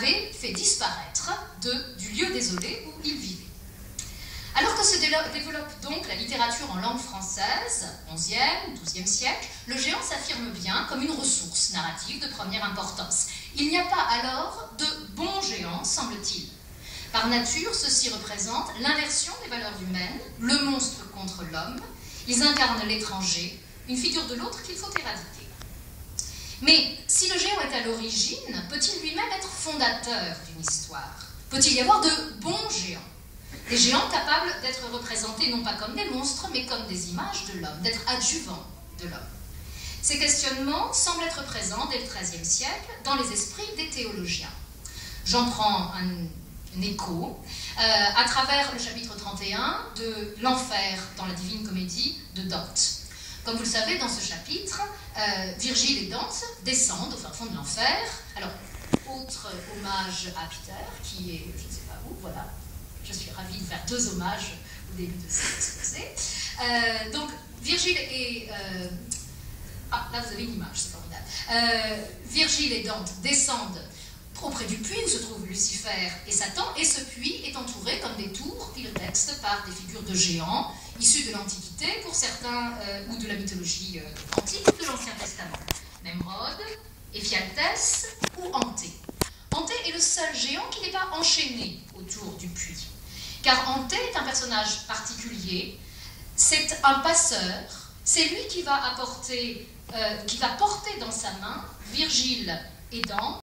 avait fait disparaître du lieu désolé où il vivait. Alors que se développe donc la littérature en langue française, 11e, 12e siècle, le géant s'affirme bien comme une ressource narrative de première importance. Il n'y a pas alors de bons géants, semble-t-il. Par nature, ceux-ci représentent l'inversion des valeurs humaines, le monstre contre l'homme. Ils incarnent l'étranger, une figure de l'autre qu'il faut éradiquer. Mais si le géant est à l'origine, peut-il lui-même être fondateur d'une histoire? Peut-il y avoir de bons géants? Des géants capables d'être représentés non pas comme des monstres, mais comme des images de l'homme, d'être adjuvants de l'homme. Ces questionnements semblent être présents dès le XIIIe siècle dans les esprits des théologiens. J'en prends un écho à travers le chapitre 31 de l'enfer dans la Divine Comédie de Dante. Comme vous le savez, dans ce chapitre, Virgile et Dante descendent au fin fond de l'enfer. Alors, autre hommage à Peter, qui est, je ne sais pas où, voilà. Je suis ravie de faire 2 hommages au début de cet exposé. Donc, Virgile et... là, vous avez une image, c'est formidable. Virgile et Dante descendent auprès du puits où se trouvent Lucifer et Satan, et ce puits est entouré, comme des tours, dit le texte, par des figures de géants, issus de l'Antiquité, pour certains, ou de la mythologie antique, de l'Ancien Testament. Nemrod, Éphialtès ou Anté. Anté est le seul géant qui n'est pas enchaîné autour du puits. Car Anté est un personnage particulier, c'est un passeur, c'est lui qui va porter dans sa main Virgile et Dante